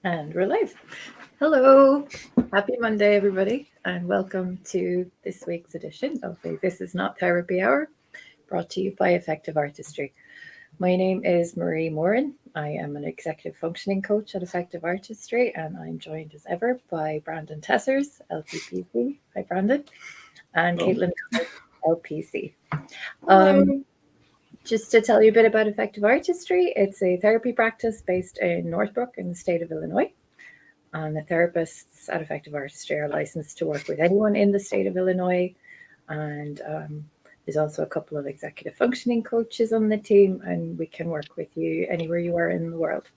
And we're live. Hello. Happy Monday, everybody, and welcome to this week's edition of the This Is Not Therapy Hour, brought to you by Effective Artistry. My name is Marie Moran. I am an executive functioning coach at Effective Artistry, and I'm joined as ever by Brandon Tessers, LPPC. Hi, Brandon. And Hello. Caitlin, LPC. Hello. Just to tell you a bit about Effective Artistry, it's a therapy practice based in Northbrook in the state of Illinois. And the therapists at Effective Artistry are licensed to work with anyone in the state of Illinois. And there's also a couple of executive functioning coaches on the team, and we can work with you anywhere you are in the world.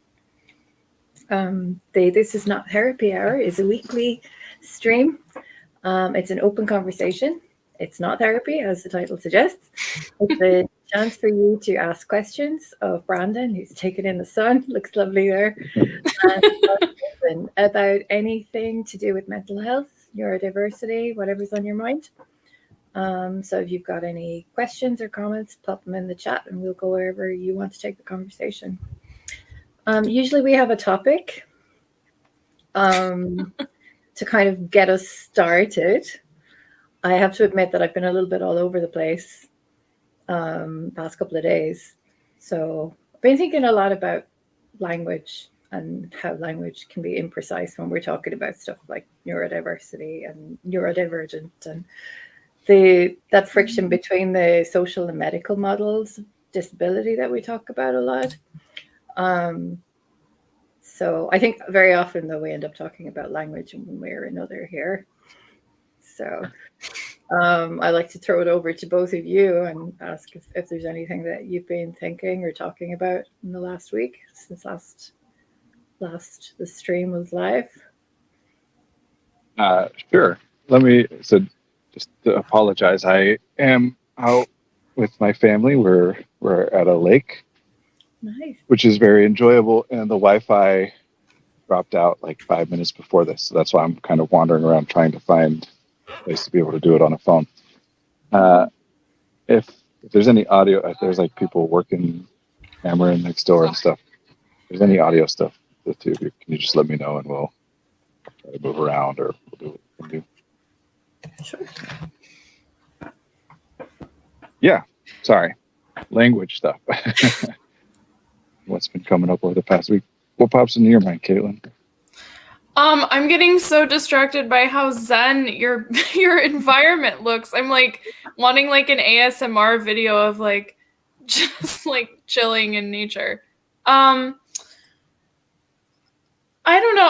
This Is Not Therapy Hour is a weekly stream. It's an open conversation. It's not therapy, as the title suggests. It's a chance for you to ask questions of Brandon, who's taken in the sun, looks lovely there, and about anything to do with mental health, neurodiversity, whatever's on your mind. So if you've got any questions or comments, pop them in the chat and we'll go wherever you want to take the conversation. Usually we have a topic to kind of get us started. I have to admit that I've been a little bit all over the place past couple of days. So I've been thinking a lot about language and how language can be imprecise when we're talking about stuff like neurodiversity and neurodivergent and that friction between the social and medical models of disability that we talk about a lot. So I think very often, though, we end up talking about language in one way or another here. So I like to throw it over to both of you and ask if there's anything that you've been thinking or talking about in the last week since the stream was live. Sure. Just to apologize. I am out with my family. We're at a lake, Nice. which is very enjoyable, and the Wi-Fi dropped out like 5 minutes before this, so that's why I'm kind of wandering around trying to find a place to be able to do it on a phone. If there's any audio, if there's like people working, hammering next door and stuff, if there's any audio stuff, the two of you, can you just let me know and we'll try to move around or we'll do what we can do. Sure. Yeah, sorry. Language stuff. What's been coming up over the past week? What pops into your mind, Caitlin? I'm getting so distracted by how zen your environment looks. I'm like wanting like an ASMR video of like just like chilling in nature. I don't know.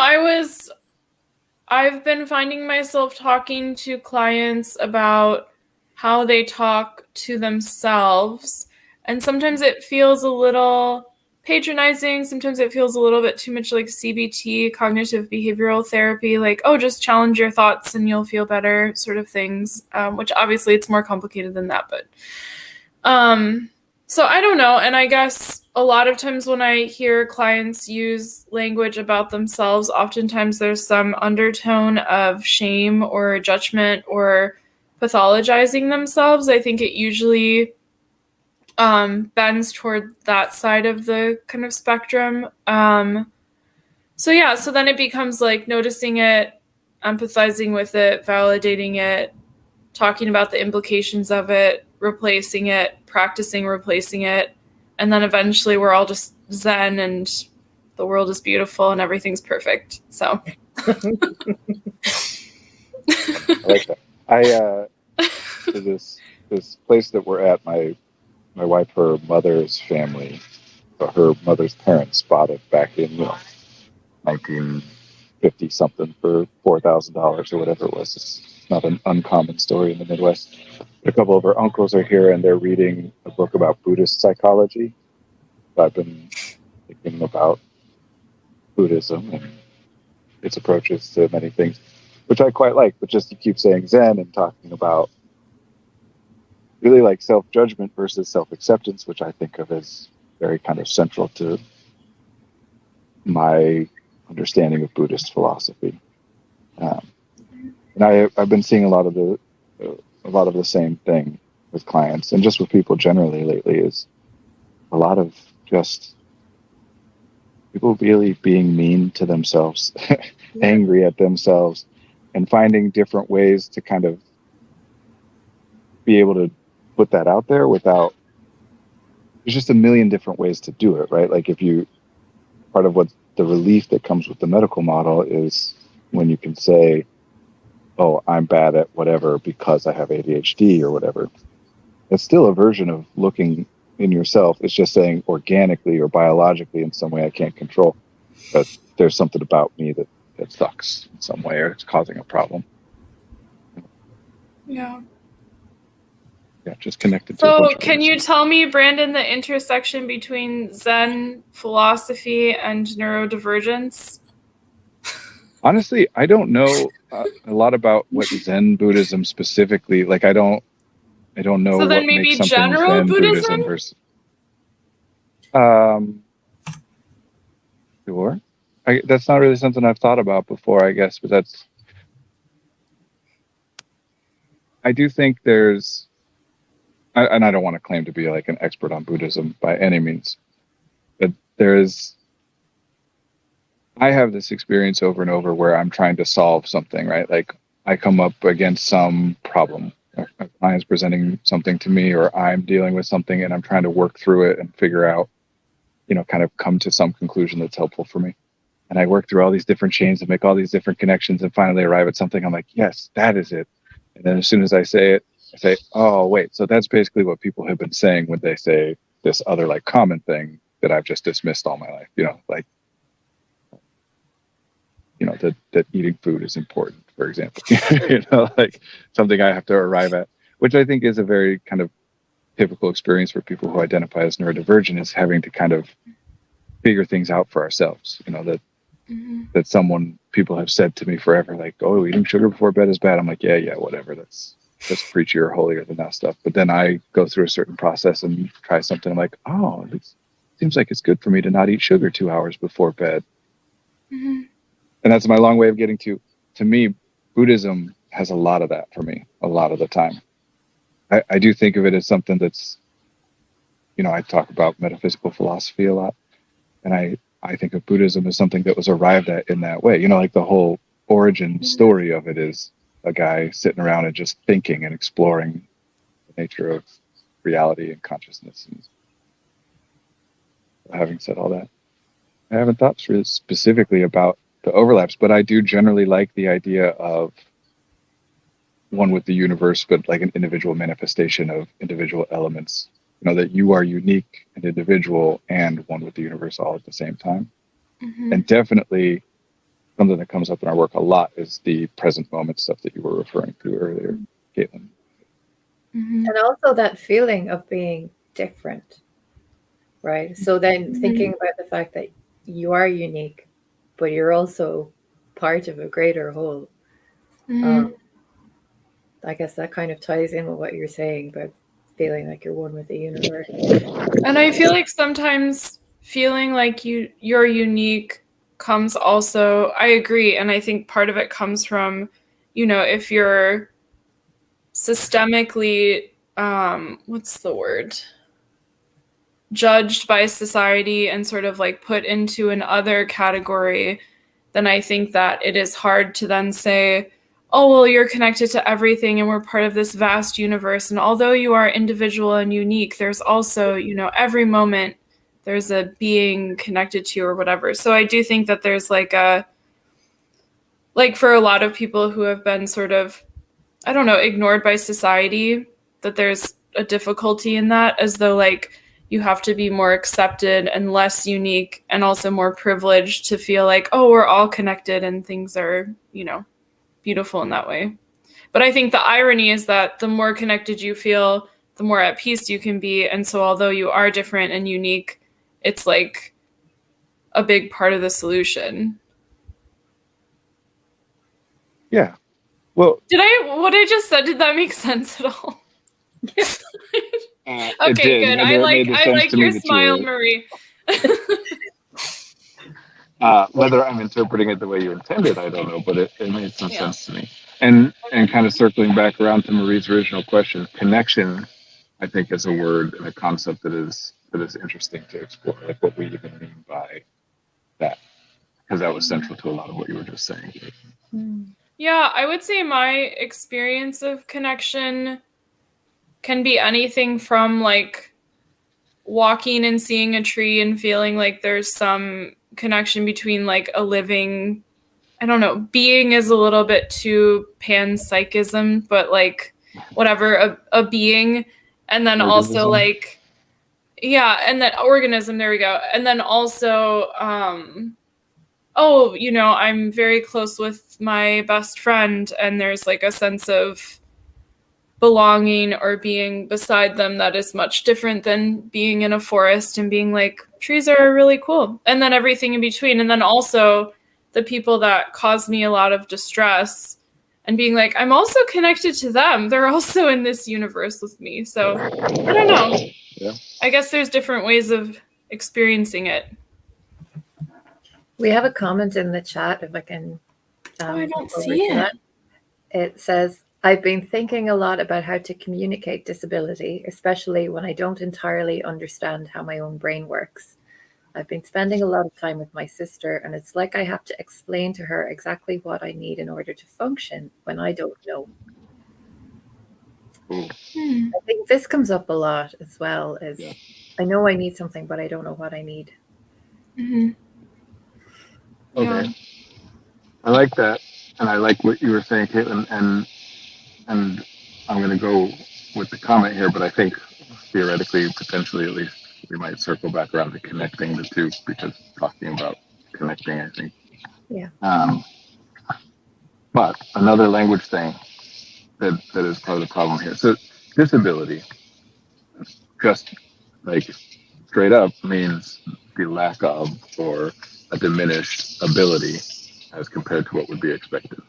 I've been finding myself talking to clients about how they talk to themselves, and sometimes it feels a little patronizing. Sometimes it feels a little bit too much like CBT, cognitive behavioral therapy, like, oh, just challenge your thoughts and you'll feel better sort of things, which obviously it's more complicated than that. But so I don't know. And I guess a lot of times when I hear clients use language about themselves, oftentimes there's some undertone of shame or judgment or pathologizing themselves. I think it usually bends toward that side of the kind of spectrum. So then it becomes like noticing it, empathizing with it, validating it, talking about the implications of it, replacing it, practicing replacing it, and then eventually we're all just zen and the world is beautiful and everything's perfect. So I like that. To this place that we're at, my wife, her mother's family, her mother's parents bought it back in 1950 something for $4,000 or whatever it was. It's not an uncommon story in the Midwest. A couple of her uncles are here and they're reading a book about Buddhist psychology. So I've been thinking about Buddhism and its approaches to many things, which I quite like, but just to keep saying Zen and talking about really like self-judgment versus self-acceptance, which I think of as very kind of central to my understanding of Buddhist philosophy. And I've been seeing a lot of the same thing with clients and just with people generally lately, is a lot of just people really being mean to themselves, angry at themselves, and finding different ways to kind of be able to put that out there without, there's just a million different ways to do it, right? Like if you, part of what the relief that comes with the medical model is when you can say, oh, I'm bad at whatever because I have ADHD or whatever. It's still a version of looking in yourself. It's just saying organically or biologically in some way I can't control, but there's something about me that sucks in some way or it's causing a problem. Yeah. Yeah, just connected to So can you tell me, Brandon, the intersection between Zen philosophy and neurodivergence? Honestly, I don't know a lot about what Zen Buddhism specifically, like I don't know So then what maybe makes something general Zen Buddhism versus sure. That's not really something I've thought about before, I guess, but I do think there's, and I don't want to claim to be like an expert on Buddhism by any means, but I have this experience over and over where I'm trying to solve something, right? Like I come up against some problem. A client's presenting something to me, or I'm dealing with something and I'm trying to work through it and figure out, kind of come to some conclusion that's helpful for me. And I work through all these different chains and make all these different connections and finally arrive at something. I'm like, yes, that is it. And then as soon as I say it, I say, oh, wait, so that's basically what people have been saying when they say this other like common thing that I've just dismissed all my life, that eating food is important, for example, like something I have to arrive at, which I think is a very kind of typical experience for people who identify as neurodivergent, is having to kind of figure things out for ourselves, that people have said to me forever, like, oh, eating sugar before bed is bad. I'm like, yeah, whatever. That's preachy or holier than thou stuff. But then I go through a certain process and try something. I'm like, oh, it seems like it's good for me to not eat sugar 2 hours before bed. Mm-hmm. And that's my long way of getting to me, Buddhism has a lot of that for me, a lot of the time. I do think of it as something that's, I talk about metaphysical philosophy a lot. And I think of Buddhism as something that was arrived at in that way. Like the whole origin story of it is a guy sitting around and just thinking and exploring the nature of reality and consciousness. And having said all that, I haven't thought really specifically about the overlaps, but I do generally like the idea of one with the universe, but like an individual manifestation of individual elements. That you are unique and individual and one with the universe all at the same time. Mm-hmm. And definitely something that comes up in our work a lot is the present moment stuff that you were referring to earlier, Caitlin. Mm-hmm. And also that feeling of being different, right? So then thinking about the fact that you are unique, but you're also part of a greater whole. Mm-hmm. I guess that kind of ties in with what you're saying, but feeling like you're one with the universe. And I feel like sometimes feeling like you're unique comes also, I agree, and I think part of it comes from, if you're systemically, what's the word? Judged by society and sort of like put into an other category, then I think that it is hard to then say, oh, well, you're connected to everything and we're part of this vast universe. And although you are individual and unique, there's also, every moment there's a being connected to you or whatever. So I do think that there's like for a lot of people who have been sort of, I don't know, ignored by society, that there's a difficulty in that, as though like you have to be more accepted and less unique and also more privileged to feel like, oh, we're all connected and things are, beautiful in that way. But I think the irony is that the more connected you feel, the more at peace you can be. And so although you are different and unique, it's like a big part of the solution. Yeah. Well, what I just said, did that make sense at all? Okay, good. I like your smile, Marie. Whether I'm interpreting it the way you intended, I don't know, but it made some sense to me. And kind of circling back around to Marie's original question, connection, I think, is a word and a concept that is interesting to explore, like what we even mean by because that was central to a lot of what you were just saying. Yeah, I would say my experience of connection can be anything from like walking and seeing a tree and feeling like there's some connection between like a living, I don't know, being is a little bit too panpsychism, but like whatever, a being. And then also Organism. like, yeah, and that organism, there we go. And then also, oh, you know, I'm very close with my best friend, and there's like a sense of belonging or being beside them that is much different than being in a forest and being like, trees are really cool. And then everything in between. And then also the people that cause me a lot of distress and being like, I'm also connected to them. They're also in this universe with me. So I don't know. Yeah. I guess there's different ways of experiencing it. We have a comment in the chat, if I can. I don't go over see to it. that. It says, I've been thinking a lot about how to communicate disability, especially when I don't entirely understand how my own brain works. I've been spending a lot of time with my sister, and it's like I have to explain to her exactly what I need in order to function when I don't know. Ooh. I think this comes up a lot as well, as Yeah. I know I need something, but I don't know what I need. Mm-hmm. Okay. Yeah. I like that, and I like what you were saying, Caitlin, and I'm going to go with the comment here, but I think theoretically, potentially at least, we might circle back around to connecting the two, because talking about connecting, I think. Yeah. But another language thing that is part of the problem here. So disability, just like straight up, means the lack of or a diminished ability as compared to what would be expected.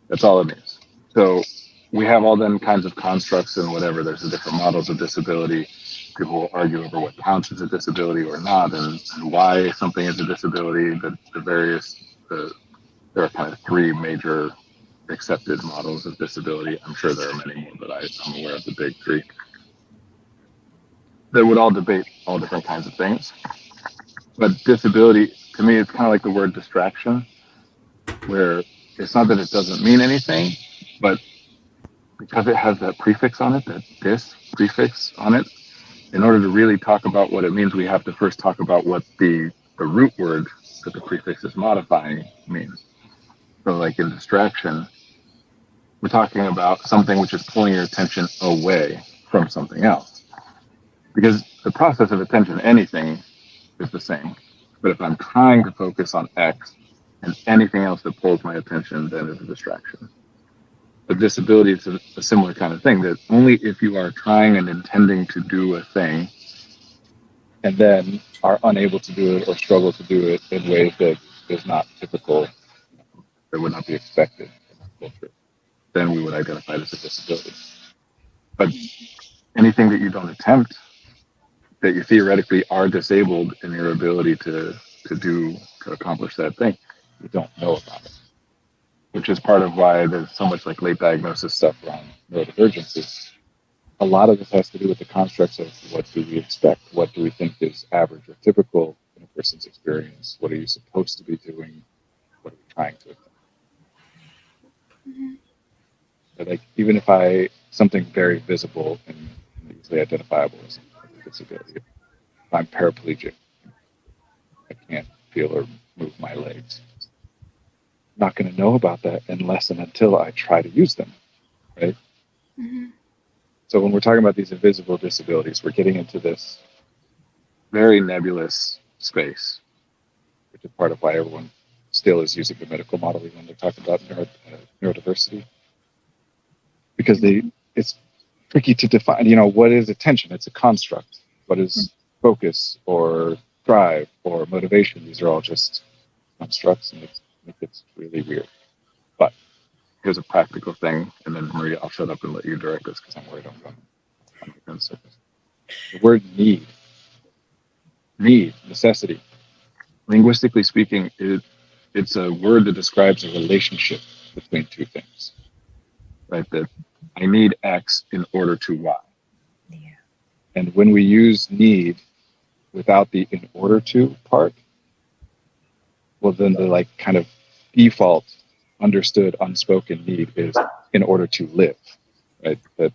That's all it means. So we have all them kinds of constructs and whatever. There's the different models of disability. People will argue over what counts as a disability or not, and why something is a disability. There are kind of three major accepted models of disability. I'm sure there are many more, but I'm aware of the big three that would all debate all different kinds of things. But disability, to me, it's kind of like the word distraction, where it's not that it doesn't mean anything, but because it has that prefix on it, that dis prefix on it, in order to really talk about what it means, we have to first talk about what the root word that the prefix is modifying means. So like in distraction, we're talking about something which is pulling your attention away from something else. Because the process of attention, anything, is the same. But if I'm trying to focus on X and anything else that pulls my attention, then it's a distraction. But disability is a similar kind of thing, that only if you are trying and intending to do a thing and then are unable to do it or struggle to do it in ways that is not typical, that would not be expected in our culture, then we would identify it as a disability. But anything that you don't attempt, that you theoretically are disabled in your ability to accomplish that thing, you don't know about it. Which is part of why there's so much like late diagnosis stuff around neurodivergences. A lot of this has to do with the constructs of what do we expect, what do we think is average or typical in a person's experience, what are you supposed to be doing, what are we trying to attempt. Mm-hmm. But like even if something very visible and easily identifiable as a disability, if I'm paraplegic, I can't feel or move my legs. I'm not going to know about that unless and until I try to use them, right? Mm-hmm. So when we're talking about these invisible disabilities, we're getting into this very nebulous space, which is part of why everyone still is using the medical model when they're talking about neurodiversity. Because it's tricky to define, what is attention? It's a construct. What is focus or drive or motivation? These are all just constructs, and it's really weird. But here's a practical thing, and then Maria, I'll shut up and let you direct this because I'm worried I'm going on circles. The word need, necessity. Linguistically speaking, it's a word that describes a relationship between two things. Right? That I need X in order to Y. Yeah. And when we use need without the in order to part, well, then the like kind of default understood unspoken need is in order to live, right? That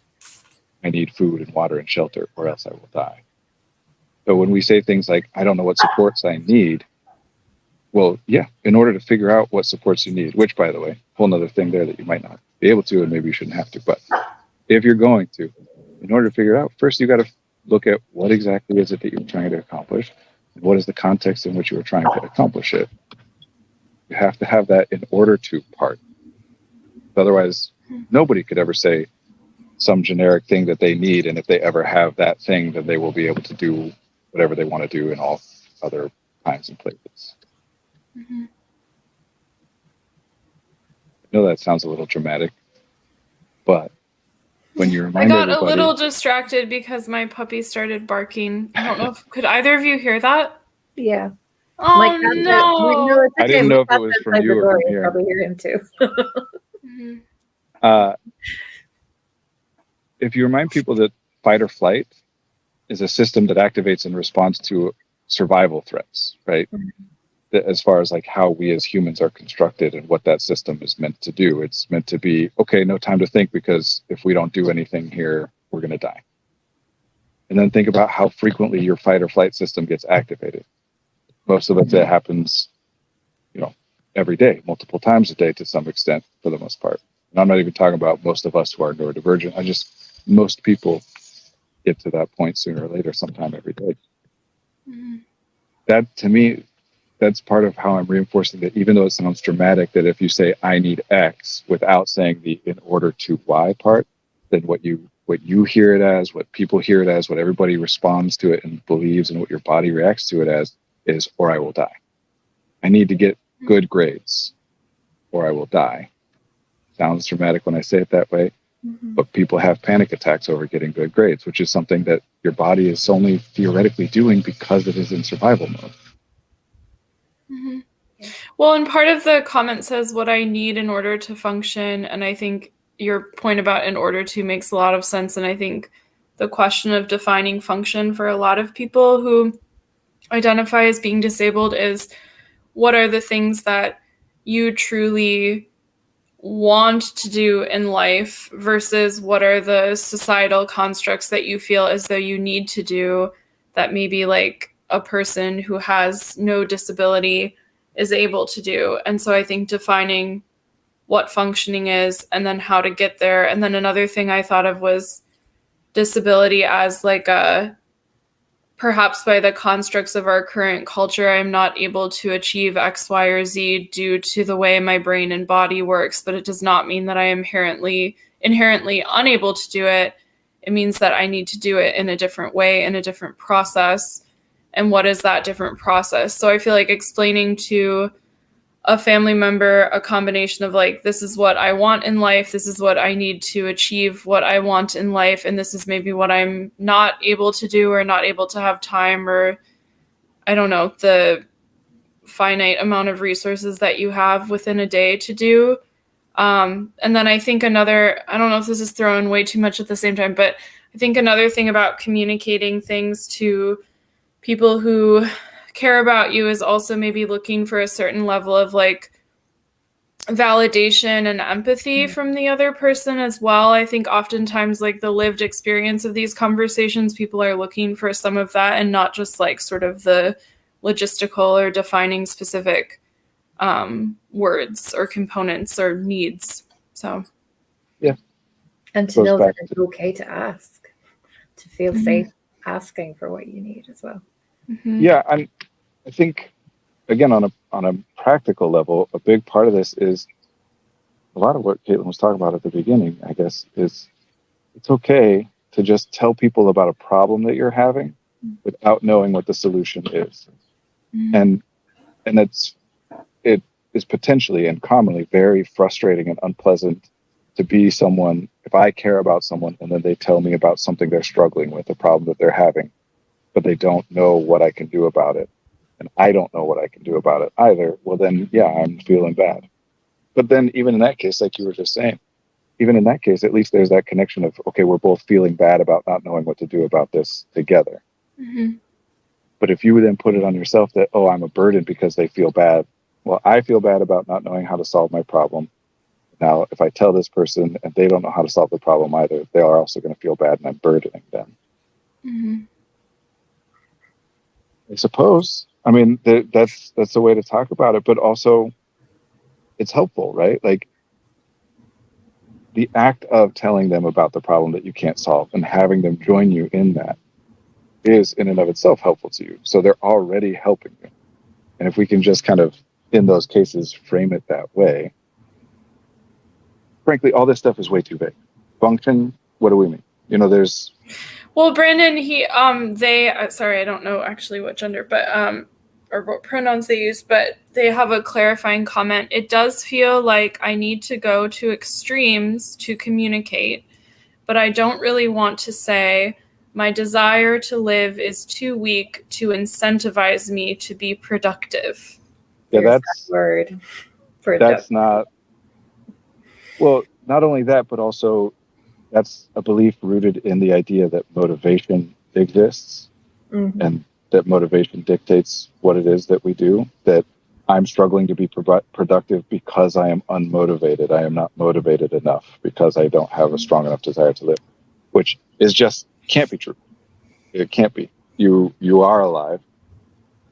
I need food and water and shelter or else I will die. So when we say things like, I don't know what supports I need, well, yeah, in order to figure out what supports you need, which, by the way, whole nother thing there that you might not be able to and maybe you shouldn't have to. But if you're going to, in order to figure it out, first you got to look at what exactly is it that you're trying to accomplish and what is the context in which you are trying to accomplish it. You have to have that in order to part. Otherwise, nobody could ever say some generic thing that they need, and if they ever have that thing, then they will be able to do whatever they want to do in all other times and places. Mm-hmm. I know that sounds a little dramatic, but when you I remind got everybody, a little distracted because my puppy started barking. I don't know if could either of you hear that? Yeah. Oh My cat, no! it's I okay. didn't My know if it cat's was from outside you the or door. from You here. probably hear him too. Mm-hmm. If you remind people that fight or flight is a system that activates in response to survival threats, right? As far as like how we as humans are constructed and what that system is meant to do. It's meant to be, okay, no time to think, because if we don't do anything here, we're going to die. And then think about how frequently your fight or flight system gets activated. Most of it happens, every day, multiple times a day to some extent for the most part. And I'm not even talking about most of us who are neurodivergent. Most people get to that point sooner or later, sometime every day. Mm-hmm. That, to me, that's part of how I'm reinforcing that, even though it sounds dramatic, that if you say I need X without saying the in order to Y part, then what you hear it as, what people hear it as, what everybody responds to it and believes, and what your body reacts to it as is, or I will die. I need to get good grades or I will die. Sounds dramatic when I say it that way, but people have panic attacks over getting good grades, which is something that your body is only theoretically doing because it is in survival mode. Mm-hmm. Well, and part of the comment says what I need in order to function, and I think your point about in order to makes a lot of sense, and I think the question of defining function for a lot of people who identify as being disabled is, what are the things that you truly want to do in life versus what are the societal constructs that you feel as though you need to do that maybe like a person who has no disability is able to do. And so I think defining what functioning is and then how to get there. And then another thing I thought of was disability as like a, perhaps by the constructs of our current culture, I'm not able to achieve X, Y, or Z due to the way my brain and body works, but it does not mean that I am inherently unable to do it. It means that I need to do it in a different way, in a different process. And what is that different process? So I feel like explaining to a family member a combination of like, this is what I want in life, this is what I need to achieve what I want in life, and this is maybe what I'm not able to do or not able to have time, or I don't know, the finite amount of resources that you have within a day to do. And then I think another, I don't know if this is throwing way too much at the same time, but I think another thing about communicating things to people who care about you is also maybe looking for a certain level of like validation and empathy from the other person as well. I think oftentimes like the lived experience of these conversations, people are looking for some of that and not just like sort of the logistical or defining specific words or components or needs. So yeah, and to know that it's okay to ask, to feel safe asking for what you need as well. Yeah, I think, again, on a practical level, a big part of this is a lot of what Caitlin was talking about at the beginning, I guess, is it's okay to just tell people about a problem that you're having without knowing what the solution is. And it is potentially and commonly very frustrating and unpleasant to be someone, if I care about someone and then they tell me about something they're struggling with, a problem that they're having, but they don't know what I can do about it. And I don't know what I can do about it either. Well, then, yeah, I'm feeling bad. But then even in that case, like you were just saying, even in that case, at least there's that connection of, okay, we're both feeling bad about not knowing what to do about this together. But if you then put it on yourself that, oh, I'm a burden because they feel bad well, I feel bad about not knowing how to solve my problem. Now, if I tell this person and they don't know how to solve the problem either, they are also going to feel bad and I'm burdening them. Mm-hmm. I suppose. I mean, that's the way to talk about it, but also it's helpful, right? Like the act of telling them about the problem that you can't solve and having them join you in that is in and of itself helpful to you. So they're already helping you. And if we can just kind of, in those cases, frame it that way, frankly, all this stuff is way too vague. Function, what do we mean? You know, there's... Well, Brandon, sorry, I don't know actually what gender, but, or what pronouns they use, but they have a clarifying comment. It does feel like I need to go to extremes to communicate, but I don't really want to say my desire to live is too weak to incentivize me to be productive. Yeah, There's that's that word. That's not... Well, not only that, but also that's a belief rooted in the idea that motivation exists and that motivation dictates what it is that we do, that I'm struggling to be productive because I am unmotivated. I am not motivated enough because I don't have a strong enough desire to live, which is just can't be true. It can't be. You are alive.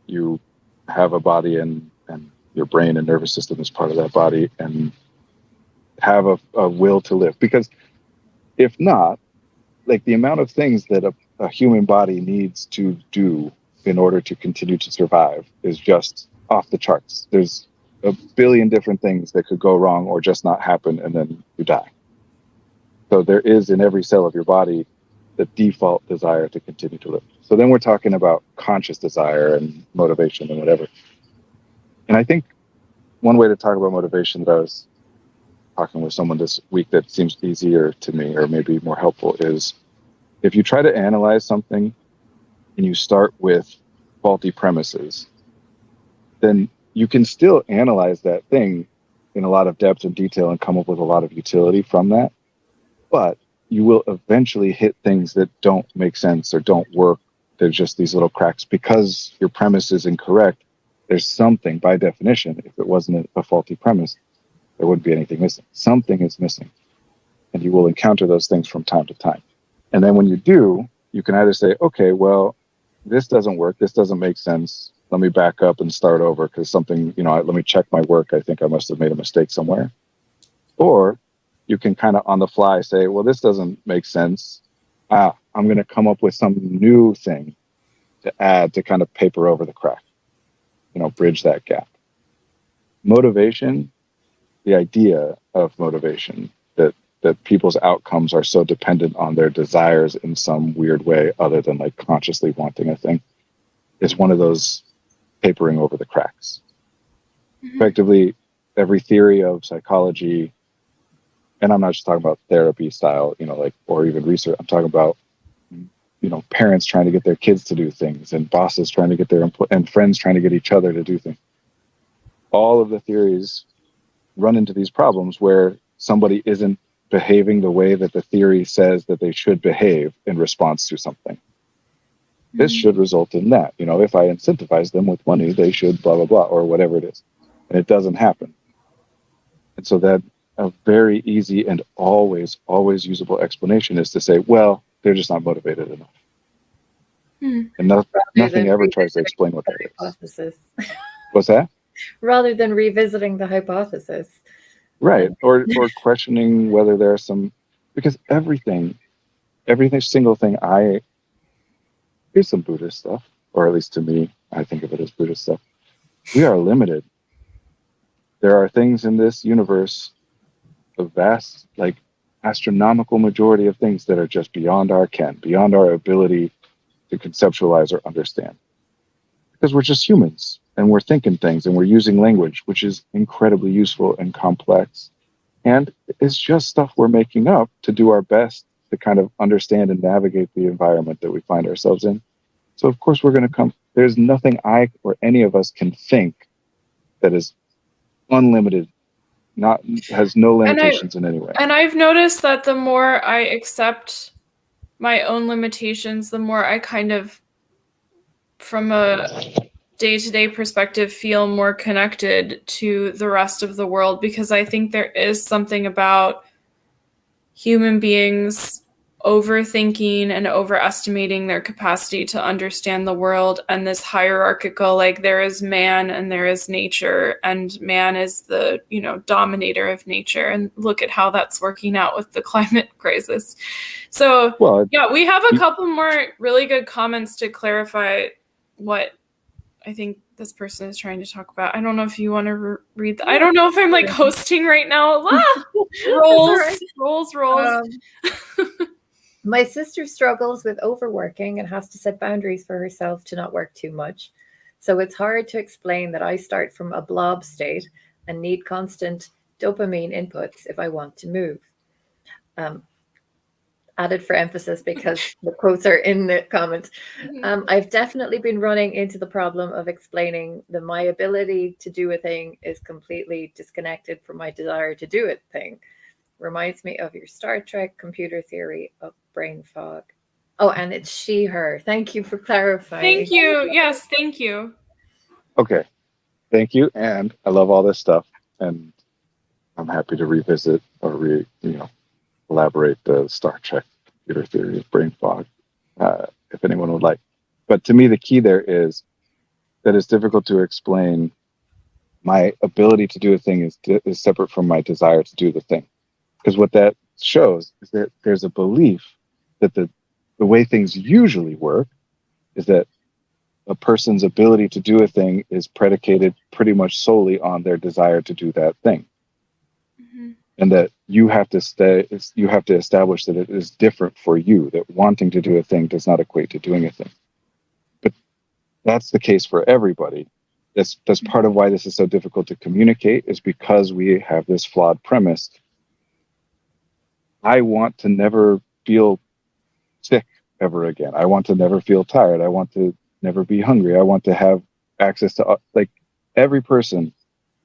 You have a body and your brain and nervous system is part of that body and have a will to live. Because if not, like the amount of things that a human body needs to do in order to continue to survive is just off the charts. There's a billion different things that could go wrong or just not happen, and then you die. So there is in every cell of your body the default desire to continue to live. So then we're talking about conscious desire and motivation and whatever. And I think one way to talk about motivation that I was talking with someone this week that seems easier to me or maybe more helpful is if you try to analyze something and you start with faulty premises, then you can still analyze that thing in a lot of depth and detail and come up with a lot of utility from that. But you will eventually hit things that don't make sense or don't work. They're just these little cracks because your premise is incorrect. There's something, by definition, if it wasn't a faulty premise, there wouldn't be anything missing. Something is missing. And you will encounter those things from time to time. And then when you do, you can either say, okay, well, this doesn't work. This doesn't make sense. Let me back up and start over because something, let me check my work. I think I must have made a mistake somewhere. Or you can kind of on the fly say, well, this doesn't make sense. I'm going to come up with some new thing to add to kind of paper over the crack, bridge that gap. Motivation, the idea of motivation, that people's outcomes are so dependent on their desires in some weird way other than like consciously wanting a thing, is one of those papering over the cracks. Mm-hmm. Effectively, every theory of psychology, and I'm not just talking about therapy style, or even research, I'm talking about, parents trying to get their kids to do things and bosses trying to get their and friends trying to get each other to do things. All of the theories run into these problems where somebody isn't behaving the way that the theory says that they should behave in response to something. Mm-hmm. This should result in that. If I incentivize them with money, they should blah, blah, blah, or whatever it is. And it doesn't happen. And so that a very easy and always usable explanation is to say, well, they're just not motivated enough. And nothing ever tries to explain what that hypothesis is. What's that? Rather than revisiting the hypothesis. Right. Or questioning whether there are some, because every single thing here's some Buddhist stuff, or at least to me, I think of it as Buddhist stuff. We are limited. There are things in this universe, a vast, like astronomical majority of things that are just beyond our ken, beyond our ability to conceptualize or understand. Because we're just humans and we're thinking things and we're using language, which is incredibly useful and complex. And it's just stuff we're making up to do our best to kind of understand and navigate the environment that we find ourselves in. So of course we're going to there's nothing I or any of us can think that is unlimited, has no limitations in any way. And I've noticed that the more I accept my own limitations, the more I kind of, from a day-to-day perspective feel more connected to the rest of the world, because I think there is something about human beings overthinking and overestimating their capacity to understand the world, and this hierarchical, like, there is man and there is nature, and man is the, dominator of nature, and look at how that's working out with the climate crisis. So we have a couple more really good comments to clarify what I think this person is trying to talk about. I don't know if you want to read that. I don't know if I'm like hosting right now. Rolls. My sister struggles with overworking and has to set boundaries for herself to not work too much. So it's hard to explain that I start from a blob state and need constant dopamine inputs if I want to move. Added for emphasis because the quotes are in the comments. I've definitely been running into the problem of explaining that my ability to do a thing is completely disconnected from my desire to do a thing. Reminds me of your Star Trek computer theory of brain fog. Oh, and it's she, her. Thank you for clarifying. Thank you. Yes, thank you. Okay. Thank you. And I love all this stuff. And I'm happy to revisit or elaborate the Star Trek computer theory of brain fog, if anyone would like. But to me, the key there is that it's difficult to explain my ability to do a thing is separate from my desire to do the thing. Because what that shows is that there's a belief that the way things usually work is that a person's ability to do a thing is predicated pretty much solely on their desire to do that thing. Mm-hmm. And that you have to establish that it is different for you, that wanting to do a thing does not equate to doing a thing. But that's the case for everybody. That's part of why this is so difficult to communicate, is because we have this flawed premise. I want to never feel sick ever again. I want to never feel tired. I want to never be hungry. I want to have access to, like, every person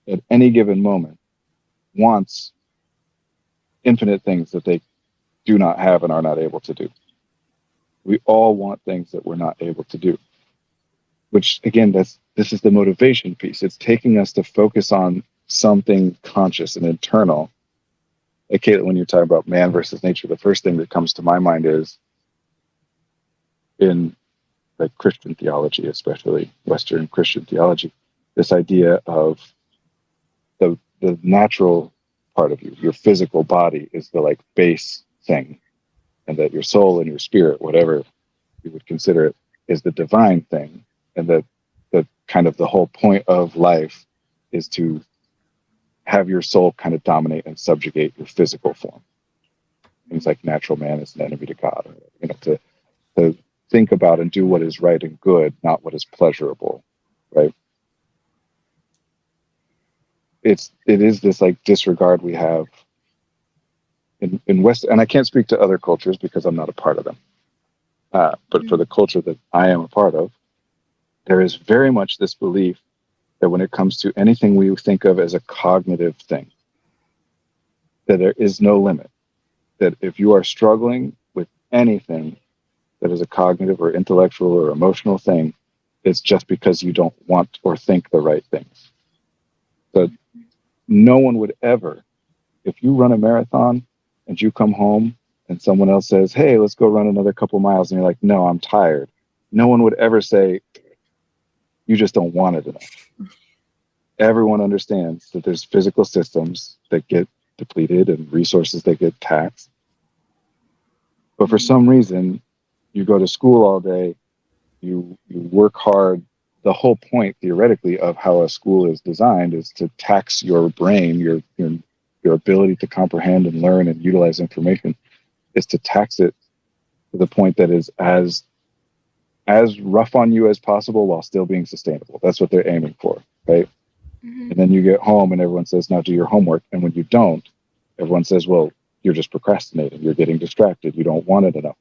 at any given moment wants infinite things that they do not have and are not able to do. We all want things that we're not able to do, which again, this is the motivation piece. It's taking us to focus on something conscious and internal. Like, Caitlin, when you're talking about man versus nature, the first thing that comes to my mind is, in like Christian theology, especially Western Christian theology, this idea of the natural part of you, your physical body, is the like base thing, and that your soul and your spirit, whatever you would consider it, is the divine thing, and that the kind of the whole point of life is to have your soul kind of dominate and subjugate your physical form. Things like natural man is an enemy to God, or, to think about and do what is right and good, not what is pleasurable, right? It is this like disregard we have in West, and I can't speak to other cultures because I'm not a part of them. But for the culture that I am a part of, there is very much this belief that when it comes to anything we think of as a cognitive thing, that there is no limit. That if you are struggling with anything that is a cognitive or intellectual or emotional thing, it's just because you don't want or think the right things. So no one would ever, if you run a marathon and you come home and someone else says, hey, let's go run another couple miles, and you're like, no, I'm tired. No one would ever say, you just don't want it enough. Everyone understands that there's physical systems that get depleted and resources that get taxed. But for some reason, you go to school all day, you work hard. The whole point, theoretically, of how a school is designed is to tax your brain, your ability to comprehend and learn and utilize information, is to tax it to the point that is as rough on you as possible while still being sustainable. That's what they're aiming for, right? Mm-hmm. And then you get home and everyone says, now do your homework. And when you don't, everyone says, well, you're just procrastinating. You're getting distracted. You don't want it enough.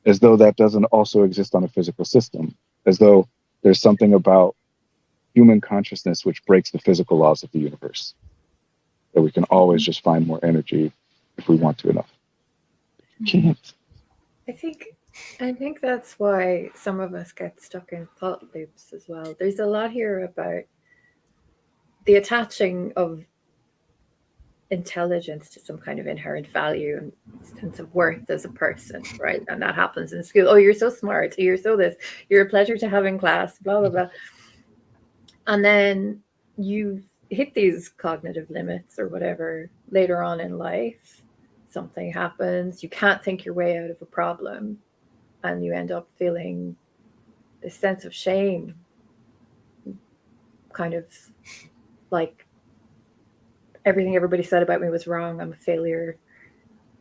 As though that doesn't also exist on a physical system. As though there's something about human consciousness which breaks the physical laws of the universe. That we can always just find more energy if we want to enough. Can't. I think I think that's why some of us get stuck in thought loops as well. There's a lot here about the attaching of intelligence to some kind of inherent value and sense of worth as a person, right? And that happens in school. Oh, you're so smart. You're so this. You're a pleasure to have in class, blah, blah, blah. And then you hit these cognitive limits or whatever later on in life. Something happens. You can't think your way out of a problem. And you end up feeling this sense of shame, kind of like everything everybody said about me was wrong. I'm a failure,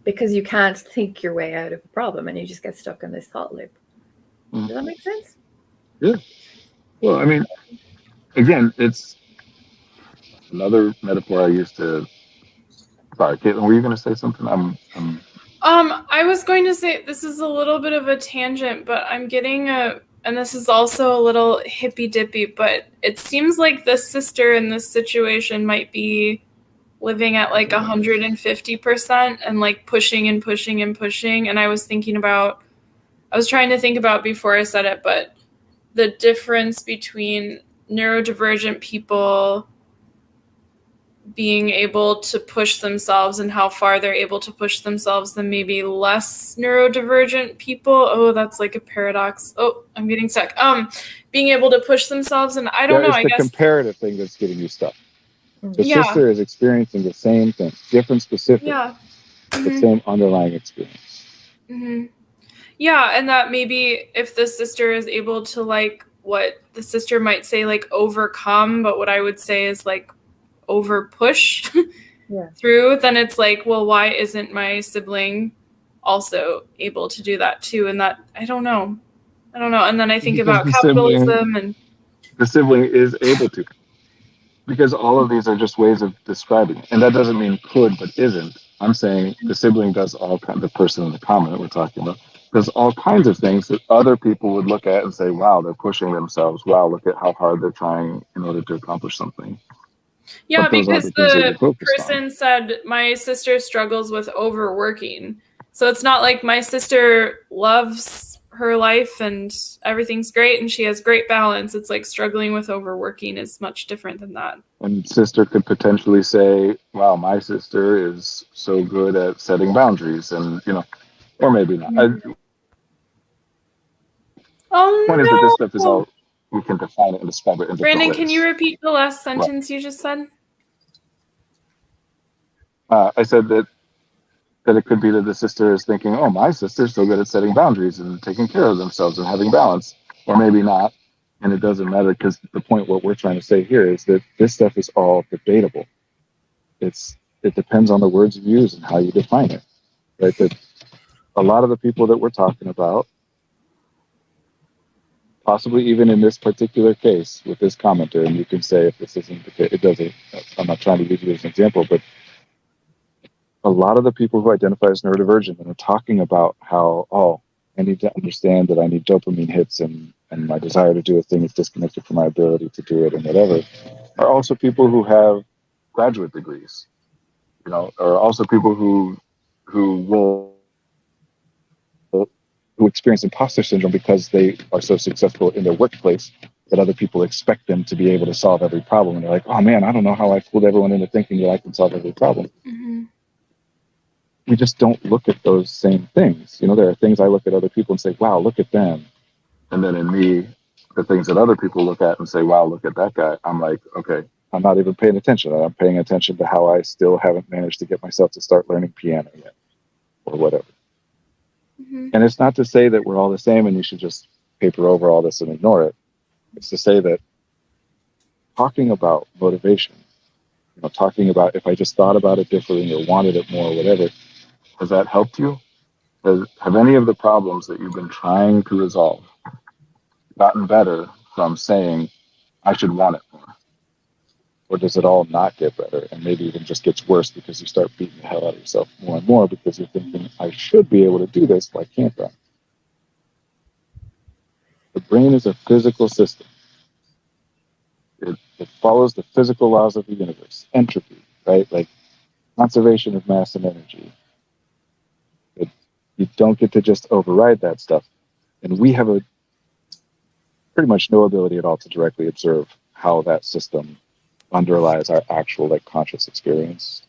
because you can't think your way out of a problem and you just get stuck in this thought loop. Does that make sense? Yeah. Well, I mean, again, it's another metaphor I used to. Sorry, Caitlin, were you going to say something? I was going to say this is a little bit of a tangent, but I'm getting and this is also a little hippy dippy, but it seems like the sister in this situation might be living at like 150% and like pushing and pushing and pushing. And I was trying to think about before I said it, but the difference between neurodivergent people being able to push themselves and how far they're able to push themselves than maybe less neurodivergent people. Oh, that's like a paradox. Oh, I'm getting stuck. Being able to push themselves, and I don't know. It's I the guess comparative thing that's getting you stuck. The Yeah. sister is experiencing the same thing, different specific, Yeah. the same underlying experience. Mm-hmm. Yeah, and that maybe if the sister is able to like what the sister might say like overcome, but what I would say is like over push Yeah. through, then it's like, well, why isn't my sibling also able to do that too? And that I don't know. And then I think Because about capitalism and the sibling is able to, because all of these are just ways of describing it. And that doesn't mean could but isn't. I'm saying the sibling does all kinds, the person in the comment that we're talking about does all kinds of things that other people would look at and say, wow, they're pushing themselves. Wow, look at how hard they're trying in order to accomplish something. yeah, But those because aren't the things that the we're focused person said my sister struggles with overworking. So it's not like my sister loves her life and everything's great and she has great balance. It's like struggling with overworking is much different than that. And sister could potentially say, wow, my sister is so good at setting boundaries, and or maybe not. Point is that this stuff is all, we can define it and describe it in different Brandon, ways. can you repeat the last sentence you just said? I said that it could be that the sister is thinking, oh, my sister's so good at setting boundaries and taking care of themselves and having balance, or maybe not. And it doesn't matter, because the point, what we're trying to say here is that this stuff is all debatable. It depends on the words you use and how you define it, right? That a lot of the people that we're talking about, possibly even in this particular case with this commenter, and you can say if this isn't the case, it doesn't, I'm not trying to use you as an example, but a lot of the people who identify as neurodivergent and are talking about how, oh, I need to understand that I need dopamine hits and my desire to do a thing is disconnected from my ability to do it and whatever, are also people who have graduate degrees, are also people who experience imposter syndrome because they are so successful in their workplace that other people expect them to be able to solve every problem. And they're like, oh man, I don't know how I fooled everyone into thinking that I can solve every problem. Mm-hmm. We just don't look at those same things. There are things I look at other people and say, wow, look at them. And then in me, the things that other people look at and say, wow, look at that guy. I'm like, okay, I'm not even paying attention. I'm paying attention to how I still haven't managed to get myself to start learning piano yet or whatever. Mm-hmm. And it's not to say that we're all the same and you should just paper over all this and ignore it. It's to say that talking about motivation, talking about if I just thought about it differently or wanted it more or whatever, has that helped you? Have any of the problems that you've been trying to resolve gotten better from saying, I should want it more? Or does it all not get better and maybe even just gets worse because you start beating the hell out of yourself more and more because you're thinking, I should be able to do this, why can't I? The brain is a physical system. It follows the physical laws of the universe, entropy, right? Like conservation of mass and energy. You don't get to just override that stuff. And we have pretty much no ability at all to directly observe how that system underlies our actual like conscious experience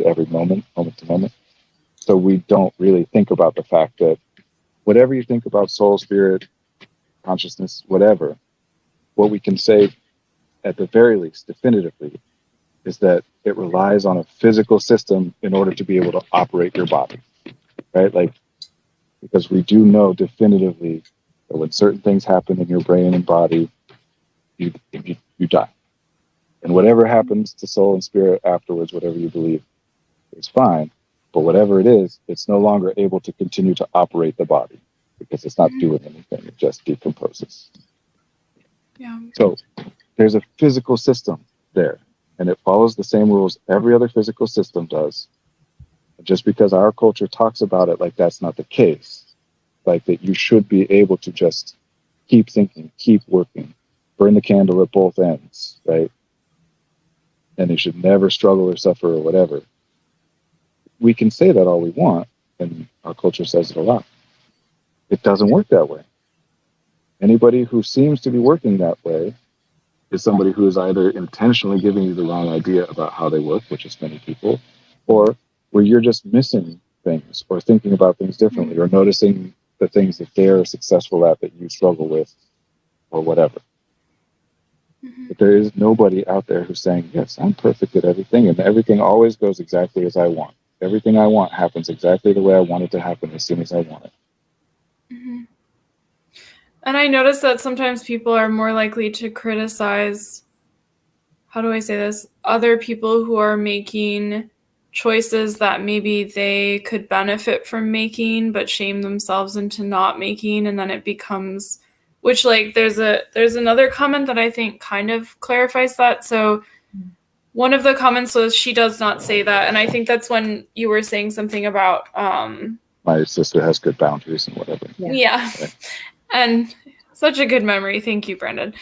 every moment to moment. So we don't really think about the fact that whatever you think about soul, spirit, consciousness, whatever, what we can say at the very least definitively is that it relies on a physical system in order to be able to operate your body, right? Like, because we do know definitively that when certain things happen in your brain and body, you die. And whatever happens to soul and spirit afterwards, whatever you believe, is fine. But whatever it is, it's no longer able to continue to operate the body because it's not doing anything. It just decomposes. Yeah. So there's a physical system there, and it follows the same rules every other physical system does. And just because our culture talks about it like that's not the case, like that you should be able to just keep thinking, keep working, burn the candle at both ends, right? And you should never struggle or suffer or whatever. We can say that all we want, and our culture says it a lot. It doesn't work that way. Anybody who seems to be working that way is somebody who is either intentionally giving you the wrong idea about how they work, which is many people, or where you're just missing things or thinking about things differently or noticing the things that they're successful at that you struggle with or whatever. But there is nobody out there who's saying, yes, I'm perfect at everything and everything always goes exactly as I want. Everything I want happens exactly the way I want it to happen as soon as I want it. And I notice that sometimes people are more likely to criticize, how do I say this, other people who are making choices that maybe they could benefit from making, but shame themselves into not making. And then it becomes, which like there's another comment that I think kind of clarifies that. So one of the comments was, she does not say that. And I think that's when you were saying something about my sister has good boundaries and whatever. Yeah. Right. And such a good memory. Thank you, Brandon.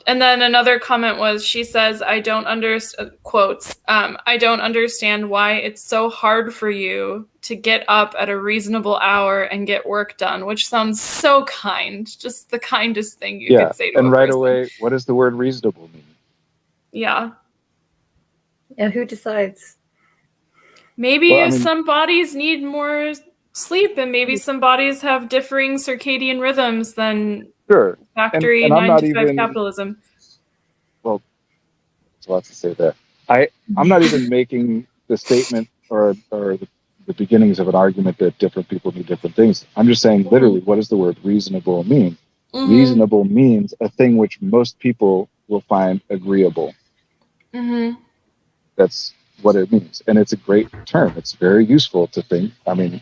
And then another comment was, she says, I don't understand, quotes, I don't understand why it's so hard for you to get up at a reasonable hour and get work done, which sounds so kind. Just the kindest thing you could say to and a right person. away, what does the word reasonable mean? Yeah. And who decides? Maybe some bodies need more sleep, and maybe some bodies have differing circadian rhythms than factory and I'm 9 not to 5 even, capitalism. Well, there's lots to say there. I'm not even making the statement or the beginnings of an argument that different people need different things. I'm just saying, literally, what does the word reasonable mean? Reasonable means a thing which most people will find agreeable. That's what it means. And it's a great term. It's very useful to think. I mean,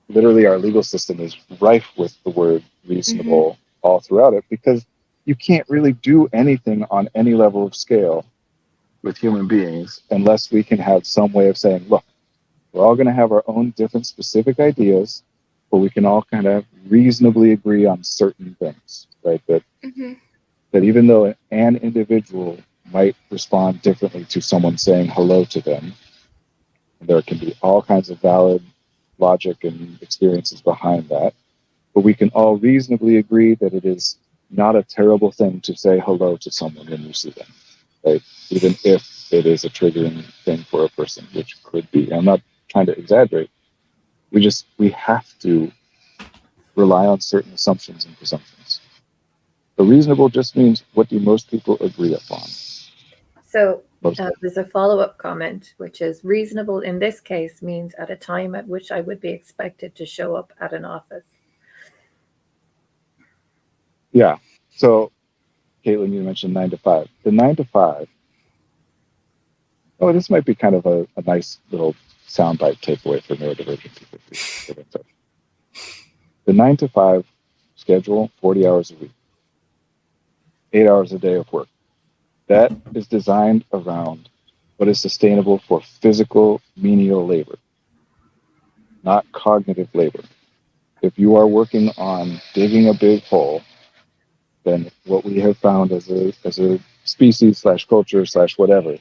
literally our legal system is rife with the word reasonable all throughout it, because you can't really do anything on any level of scale with human beings unless we can have some way of saying, look, we're all going to have our own different specific ideas, but we can all kind of reasonably agree on certain things, right? That even though an individual might respond differently to someone saying hello to them, there can be all kinds of valid logic and experiences behind that, but we can all reasonably agree that it is not a terrible thing to say hello to someone when you see them, right? Even if it is a triggering thing for a person, which could be. I'm not trying to exaggerate. We have to rely on certain assumptions and presumptions. The reasonable just means, what do most people agree upon? So there's a follow-up comment, which is, reasonable in this case means at a time at which I would be expected to show up at an office. Yeah. So, Caitlin, you mentioned 9 to 5. The 9 to 5. Oh, this might be kind of a nice little soundbite takeaway for neurodivergent people. The 9 to 5 schedule, 40 hours a week, 8 hours a day of work. That is designed around what is sustainable for physical, menial labor, not cognitive labor. If you are working on digging a big hole, then what we have found as a species / culture / whatever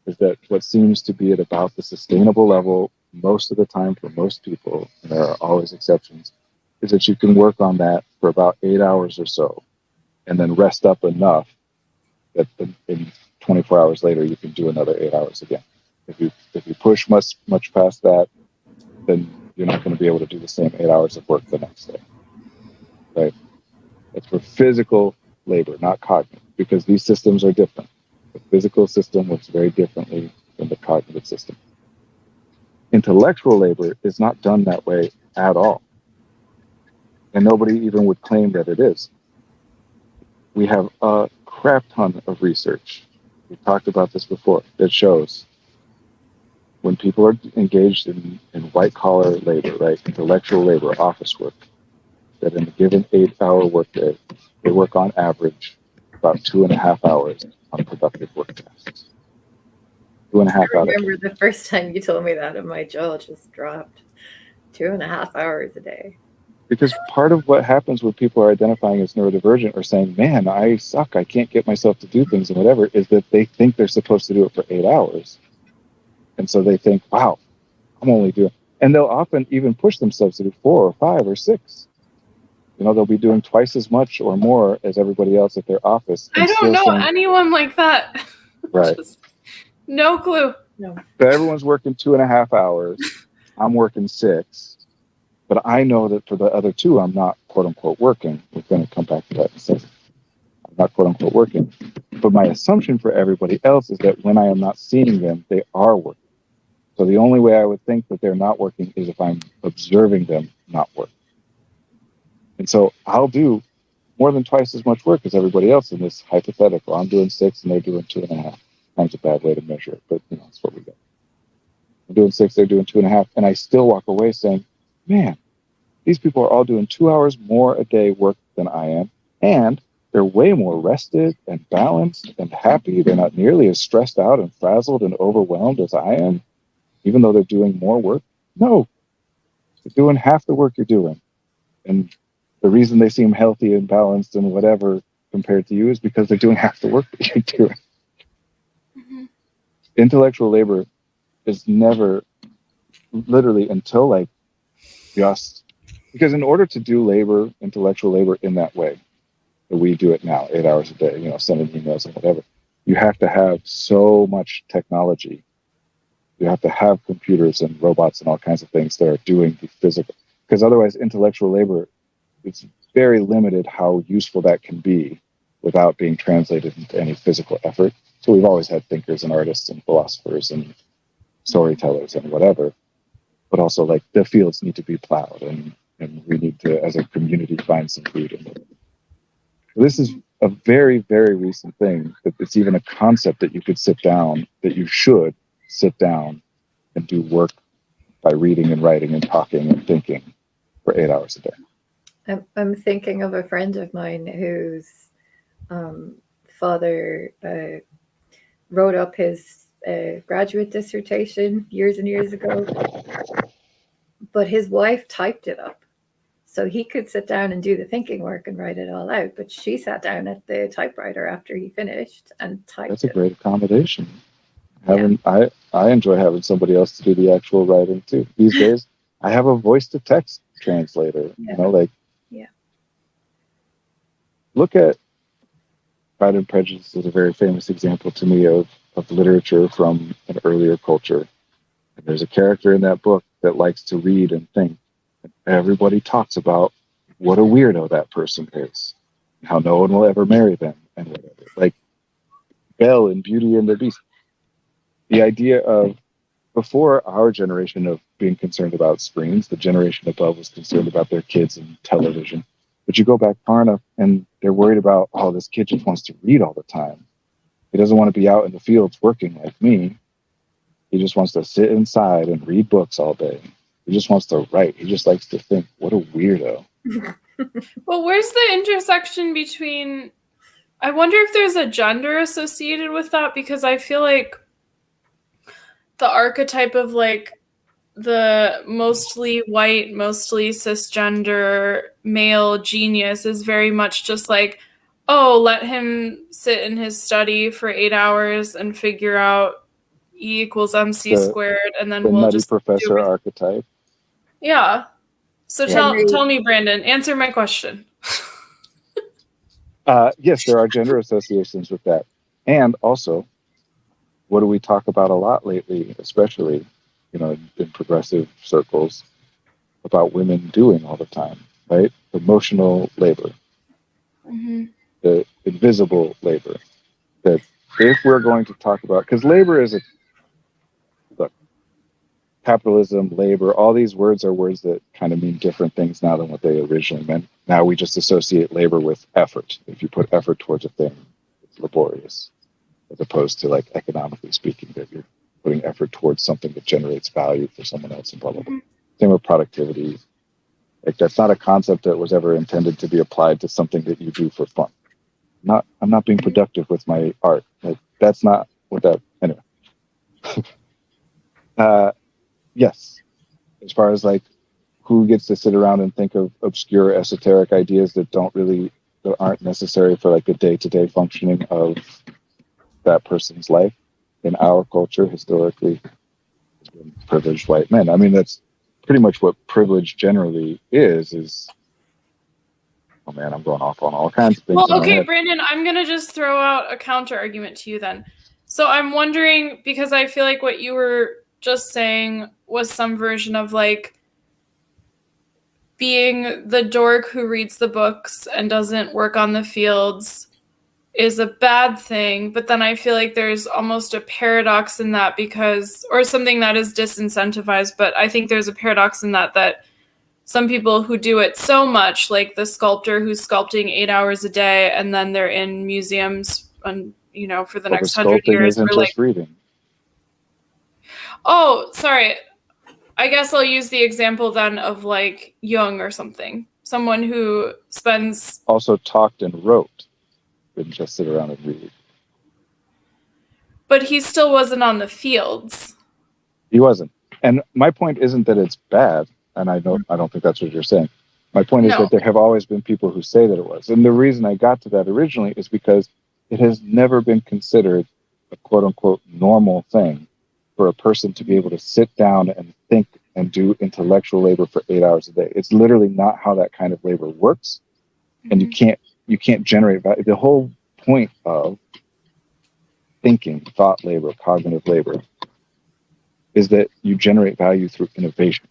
is that what seems to be at about the sustainable level most of the time for most people, and there are always exceptions, is that you can work on that for about 8 hours or so, and then rest up enough that in 24 hours later you can do another 8 hours again. If you push much past that, then you're not going to be able to do the same 8 hours of work the next day. Right? That's for physical labor, not cognitive, because these systems are different. The physical system works very differently than the cognitive system. Intellectual labor is not done that way at all. And nobody even would claim that it is. We have a crap ton of research. We've talked about this before, that shows when people are engaged in white-collar labor, right, intellectual labor, office work, that in a given 8-hour workday, they work on average about 2.5 hours on productive work tasks. 2.5 I hours. remember the first time you told me that, and my jaw just dropped. 2.5 hours a day. Because part of what happens when people are identifying as neurodivergent or saying, man, I suck, I can't get myself to do things and whatever, is that they think they're supposed to do it for 8 hours. And so they think, wow, I'm only doing, and they'll often even push themselves to do 4 or 5 or 6. You know, they'll be doing twice as much or more as everybody else at their office. I don't know anyone like that. Right. Just no clue. No. So everyone's working 2.5 hours. I'm working 6. But I know that for the other 2, I'm not, quote unquote, working. We're going to come back to that in a second. I'm not, quote unquote, working. But my assumption for everybody else is that when I am not seeing them, they are working. So the only way I would think that they're not working is if I'm observing them not work. And so I'll do more than twice as much work as everybody else in this hypothetical. I'm doing 6 and they're doing 2.5. Time's a bad way to measure it, but you know, that's what we got. I'm doing 6, they're doing 2.5, and I still walk away saying, man, these people are all doing 2 hours more a day work than I am, and they're way more rested and balanced and happy. They're not nearly as stressed out and frazzled and overwhelmed as I am, even though they're doing more work. No, they're doing half the work you're doing. And the reason they seem healthy and balanced and whatever compared to you is because they're doing half the work that you're doing. Mm-hmm. Intellectual labor is never, literally until like just, because in order to do labor, intellectual labor in that way, that we do it now, 8 hours a day, you know, sending emails and whatever, you have to have so much technology. You have to have computers and robots and all kinds of things that are doing the physical, because otherwise intellectual labor, it's very limited how useful that can be without being translated into any physical effort. So we've always had thinkers and artists and philosophers and storytellers and whatever, but also like the fields need to be plowed and we need to, as a community, find some food. This is a very, very recent thing, that it's even a concept that you could sit down, that you should sit down and do work by reading and writing and talking and thinking for 8 hours a day. I'm thinking of a friend of mine whose father wrote up his graduate dissertation years and years ago, but his wife typed it up. So he could sit down and do the thinking work and write it all out, but she sat down at the typewriter after he finished and typed it. That's a great accommodation. I enjoy having somebody else to do the actual writing too. These days, I have a voice-to-text translator. Yeah. You know, like, look at Pride and Prejudice is a very famous example to me of literature from an earlier culture. And there's a character in that book that likes to read and think. And everybody talks about what a weirdo that person is, and how no one will ever marry them, and whatever. Like Belle in Beauty and the Beast. The idea of, before our generation of being concerned about screens, the generation above was concerned about their kids and television. But you go back far enough and they're worried about, oh, this kid just wants to read all the time. He doesn't want to be out in the fields working like me. He just wants to sit inside and read books all day. He just wants to write. He just likes to think. What a weirdo. Well, where's the intersection between, I wonder if there's a gender associated with that, because I feel like the archetype of like the mostly white, mostly cisgender male genius is very much just like, oh, let him sit in his study for 8 hours and figure out, E equals MC The- squared, and then The we'll nutty just professor archetype. Yeah. So Yeah. tell me, Brandon, answer my question. Yes, there are gender associations with that. And also, what do we talk about a lot lately, especially, in progressive circles, about women doing all the time, right? Emotional labor, Mm-hmm. the invisible labor. That if we're going to talk about, because labor is look, capitalism, labor, all these words are words that kind of mean different things now than what they originally meant. Now we just associate labor with effort. If you put effort towards a thing, it's laborious, as opposed to, like, economically speaking, that you're putting effort towards something that generates value for someone else and blah, blah, blah. Same with productivity. Like, that's not a concept that was ever intended to be applied to something that you do for fun. I'm not being productive with my art. Like, that's not what that, anyway. Yes, as far as, like, who gets to sit around and think of obscure esoteric ideas that aren't necessary for, like, the day-to-day functioning of that person's life in our culture historically has been privileged white men. I mean, that's pretty much what privilege generally is. Oh man, I'm going off on all kinds of things. Well, okay, Brandon, I'm going to just throw out a counter argument to you then. So I'm wondering, because I feel like what you were just saying was some version of, like, being the dork who reads the books and doesn't work on the fields is a bad thing, but then I feel like there's almost a paradox in that or something that is disincentivized, but I think there's a paradox in that some people who do it so much, like the sculptor who's sculpting 8 hours a day, and then they're in museums and, for the next 100 years. Isn't just reading. Oh, sorry. I guess I'll use the example then of, like, Jung or something. Someone who spends... Also talked and wrote. Didn't just sit around and read. But he still wasn't on the fields. He wasn't. And my point isn't that it's bad, and I don't think that's what you're saying. My point is that there have always been people who say that it was. And the reason I got to that originally is because it has never been considered a quote-unquote normal thing for a person to be able to sit down and think and do intellectual labor for 8 hours a day. It's literally not how that kind of labor works. Mm-hmm. And you can't generate value. The whole point of thinking, thought labor, cognitive labor, is that you generate value through innovation,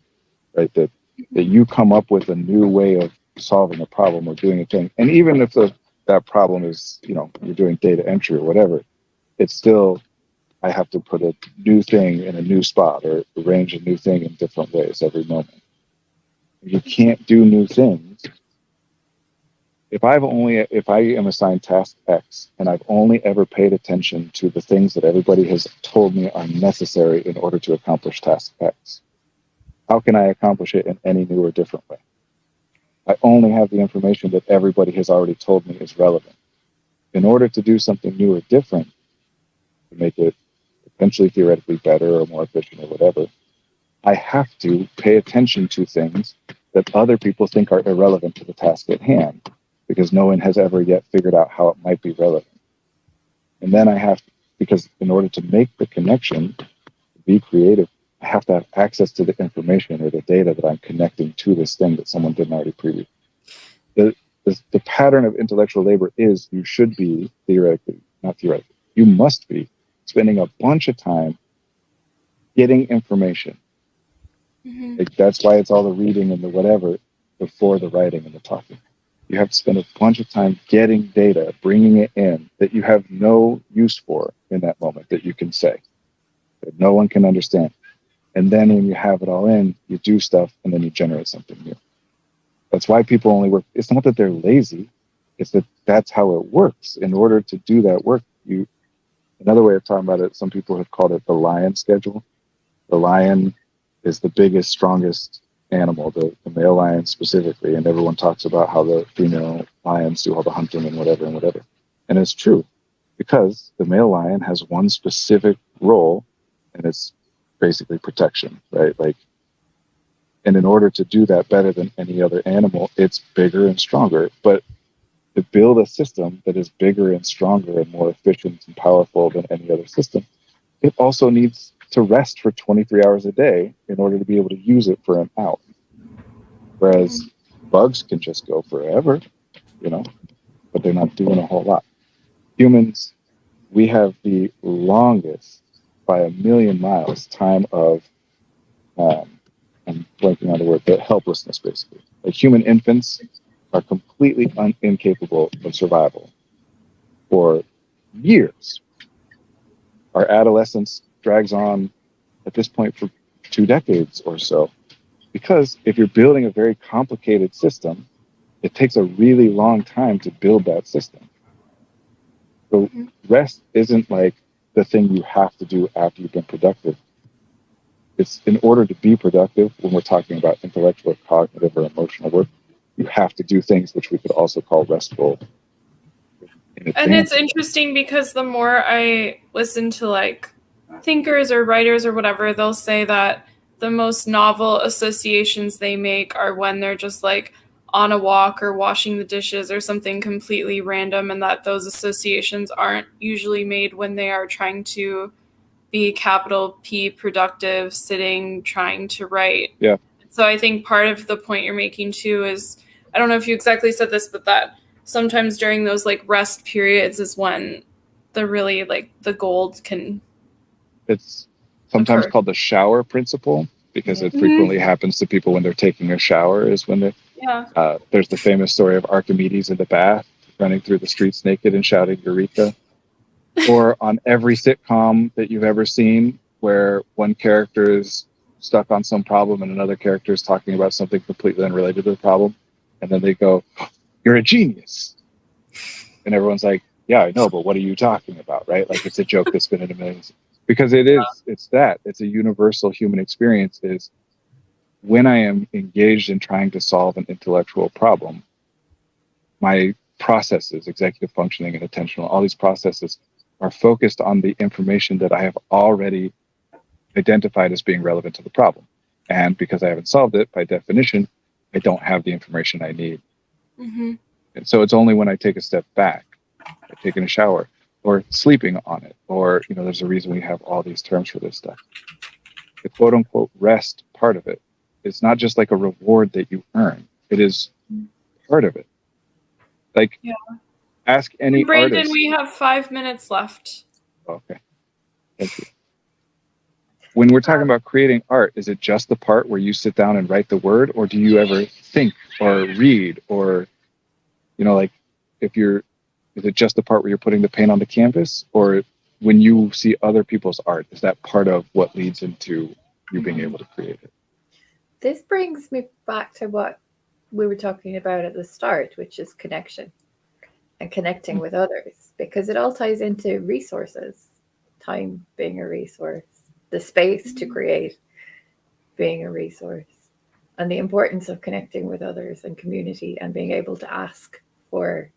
right? That you come up with a new way of solving a problem or doing a thing. And even if that problem is, you're doing data entry or whatever, it's still, I have to put a new thing in a new spot or arrange a new thing in different ways every moment. You can't do new things. If I am assigned task X and I've only ever paid attention to the things that everybody has told me are necessary in order to accomplish task X, how can I accomplish it in any new or different way? I only have the information that everybody has already told me is relevant. In order to do something new or different, to make it potentially theoretically better or more efficient or whatever, I have to pay attention to things that other people think are irrelevant to the task at hand, because no one has ever yet figured out how it might be relevant. And then because in order to make the connection, to be creative, I have to have access to the information or the data that I'm connecting to this thing that someone didn't already preview. The pattern of intellectual labor is you should be you must be spending a bunch of time getting information. Mm-hmm. Like, that's why it's all the reading and the whatever before the writing and the talking. You have to spend a bunch of time getting data, bringing it in that you have no use for in that moment that you can say, that no one can understand. And then when you have it all in, you do stuff and then you generate something new. That's why people only work. It's not that they're lazy. It's that that's how it works. In order to do that work, another way of talking about it, some people have called it the lion schedule. The lion is the biggest, strongest animal, the male lion specifically, and everyone talks about how the female lions do all the hunting and whatever. And it's true, because the male lion has one specific role, and it's basically protection, right? And in order to do that better than any other animal, it's bigger and stronger. But to build a system that is bigger and stronger and more efficient and powerful than any other system, it also needs to rest for 23 hours a day in order to be able to use it for an hour. Whereas bugs can just go forever, but they're not doing a whole lot. Humans, we have the longest, by a million miles, time of, I'm blanking on the word, but helplessness, basically. Like human infants are completely incapable of survival for years. Our adolescence drags on at this point for 2 decades or so. Because if you're building a very complicated system, it takes a really long time to build that system. So rest isn't like the thing you have to do after you've been productive. It's in order to be productive, when we're talking about intellectual, cognitive, or emotional work, you have to do things which we could also call restful. And it's interesting because the more I listen to like thinkers or writers or whatever, they'll say that the most novel associations they make are when they're just like on a walk or washing the dishes or something completely random, and that those associations aren't usually made when they are trying to be capital P productive, sitting, trying to write. Yeah. So I think part of the point you're making too is, I don't know if you exactly said this, but that sometimes during those like rest periods is when the really like the gold can. It's sometimes occur. called the shower principle, because it frequently happens to people when they're taking a shower, is when they're, there's the famous story of Archimedes in the bath, running through the streets naked and shouting Eureka. Or on every sitcom that you've ever seen, where one character is stuck on some problem and another character is talking about something completely unrelated to the problem, and then they go, "You're a genius," and everyone's like, "Yeah, I know, but what are you talking about?" Right? Like, it's a joke that's been in a million. Because it's a universal human experience. Is when I am engaged in trying to solve an intellectual problem, my processes, executive functioning and attentional, all these processes are focused on the information that I have already identified as being relevant to the problem. And because I haven't solved it, by definition, I don't have the information I need. Mm-hmm. And so it's only when I take a step back, like taking a shower or sleeping on it, or, there's a reason we have all these terms for this stuff. The quote unquote rest part of it, it's not just like a reward that you earn. It is part of it. Like, ask any Brandon, artist. we have 5 minutes left. Okay. Thank you. When we're talking about creating art, is it just the part where you sit down and write the word, or do you ever think or read, or, is it just the part where you're putting the paint on the canvas, or when you see other people's art, is that part of what leads into you being able to create it? This brings me back to what we were talking about at the start, which is connection and connecting with others, because it all ties into resources, time being a resource, the space to create being a resource, and the importance of connecting with others and community and being able to ask for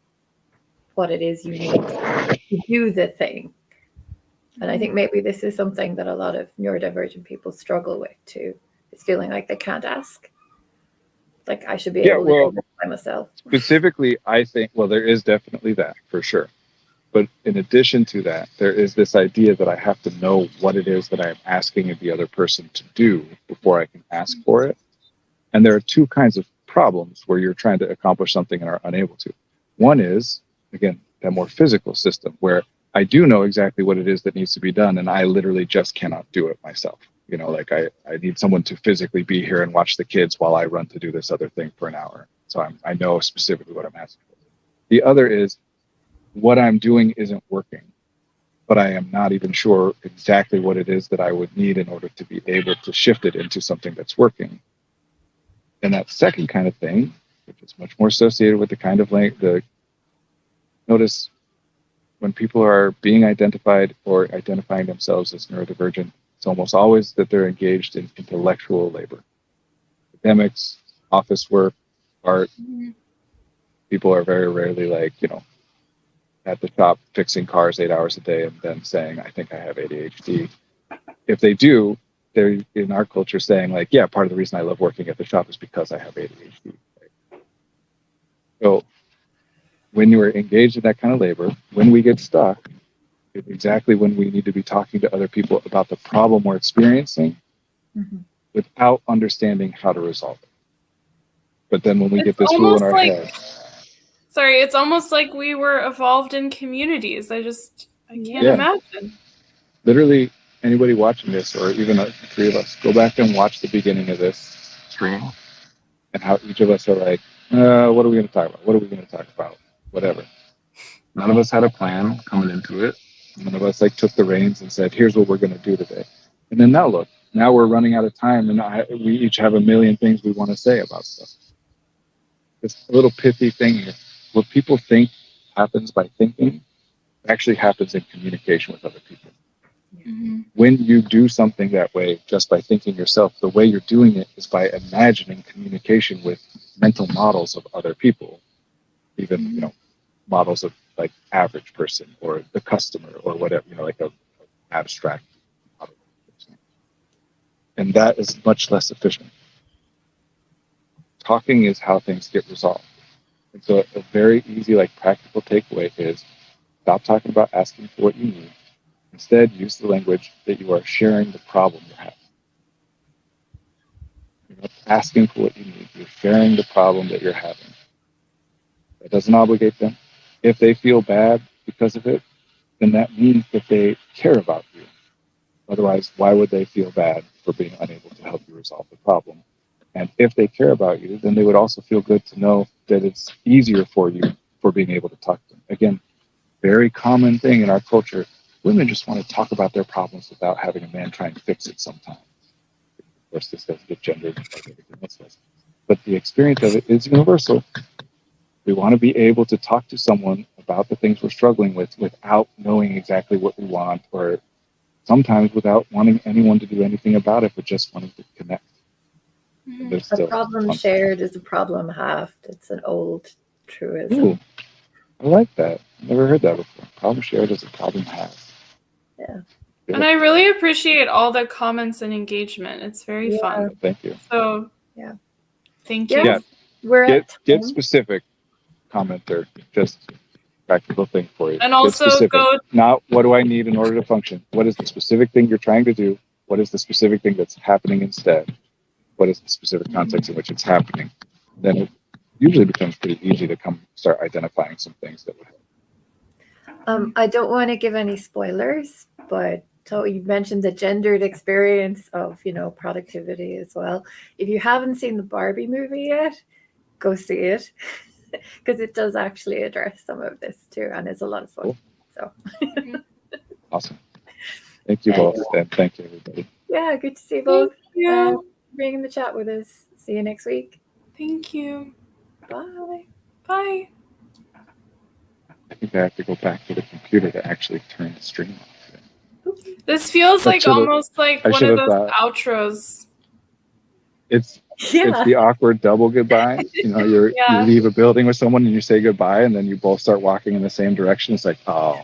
what it is you need to do the thing. And I think maybe this is something that a lot of neurodivergent people struggle with too. It's feeling like they can't ask. Like, I should be able to do this by myself. Specifically, I think, there is definitely that, for sure. But in addition to that, there is this idea that I have to know what it is that I am asking the other person to do before I can ask for it. And there are two kinds of problems where you're trying to accomplish something and are unable to. One is, again, that more physical system where I do know exactly what it is that needs to be done, and I literally just cannot do it myself. Like I need someone to physically be here and watch the kids while I run to do this other thing for an hour. So I know specifically what I'm asking for. The other is, what I'm doing isn't working, but I am not even sure exactly what it is that I would need in order to be able to shift it into something that's working. And that second kind of thing, which is much more associated with the kind of notice when people are being identified or identifying themselves as neurodivergent, it's almost always that they're engaged in intellectual labor. Academics, office work, art. People are very rarely at the shop fixing cars 8 hours a day and then saying, I think I have ADHD. If they do, they're in our culture saying part of the reason I love working at the shop is because I have ADHD. So when you are engaged in that kind of labor, when we get stuck, exactly when we need to be talking to other people about the problem we're experiencing without understanding how to resolve it. But then when we get this rule in our head. Sorry, it's almost like we were evolved in communities. I can't imagine. Literally, anybody watching this, or even the three of us, go back and watch the beginning of this stream and how each of us are like, what are we going to talk about? What are we going to talk about? Whatever. None of us had a plan coming into it. None of us like took the reins and said, here's what we're going to do today. And then now look, now we're running out of time and we each have a million things we want to say about stuff. It's a little pithy thing here. What people think happens by thinking actually happens in communication with other people. When you do something that way, just by thinking yourself, the way you're doing it is by imagining communication with mental models of other people, even models of like average person or the customer or whatever, like a abstract model. And that is much less efficient. Talking is how things get resolved. And so a very easy, like practical takeaway is stop talking about asking for what you need. Instead, use the language that you are sharing the problem you're having. You're not asking for what you need. You're sharing the problem that you're having. That doesn't obligate them. If they feel bad because of it, then that means that they care about you. Otherwise, why would they feel bad for being unable to help you resolve the problem? And if they care about you, then they would also feel good to know that it's easier for you for being able to talk to them. Again, very common thing in our culture. Women just want to talk about their problems without having a man try and fix it sometimes. Of course, this doesn't get gendered like everything else does. But the experience of it is universal. We want to be able to talk to someone about the things we're struggling with without knowing exactly what we want, or sometimes without wanting anyone to do anything about it, but just wanting to connect. A problem shared is a problem halved. It's an old truism. Ooh, I like that. Never heard that before. Problem shared is a problem halved. Yeah. Good. And I really appreciate all the comments and engagement. It's very fun. Thank you. So, thank you. Yeah. We're get specific, commenter. Just practical thing for you. And also go. Not what do I need in order to function? What is the specific thing you're trying to do? What is the specific thing that's happening instead? What is the specific context in which it's happening? Then it usually becomes pretty easy to start identifying some things that would help. I don't want to give any spoilers, but so you mentioned the gendered experience of, productivity as well. If you haven't seen the Barbie movie yet, go see it because it does actually address some of this too, and it's a lot of fun. Cool. So awesome. Thank you both, and thank you everybody. Yeah, good to see you both. Thank you. Being in the chat with us. See you next week. Thank you. Bye. Bye. I think I have to go back to the computer to actually turn the stream off. This feels like almost like one of those outros. It's the awkward double goodbye. You leave a building with someone and you say goodbye, and then you both start walking in the same direction. It's like, oh.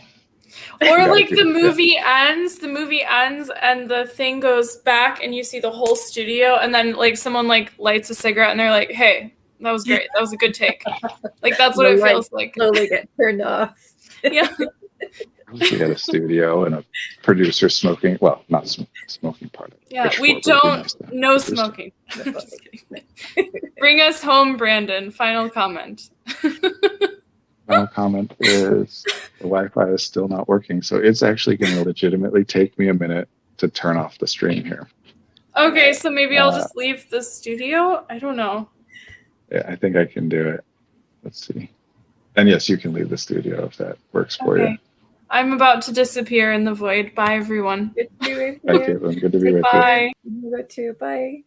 Or like the movie ends, and the thing goes back and you see the whole studio, and then like someone like lights a cigarette and they're like, hey, that was great. That was a good take. Like that's what it feels like. Slowly get turned off. Yeah. We had a studio and a producer smoking. Well, not smoking part of it. Yeah, we don't. No smoking. Just kidding. Bring us home, Brandon. Final comment. Final comment is the Wi-Fi is still not working, so it's actually going to legitimately take me a minute to turn off the stream here. Okay, so maybe I'll just leave the studio? I don't know. Yeah, I think I can do it. Let's see. And yes, you can leave the studio if that works for you. I'm about to disappear in the void. Bye, everyone. Good to be with you. Thank you. Good to be with you. Bye. You too. Bye.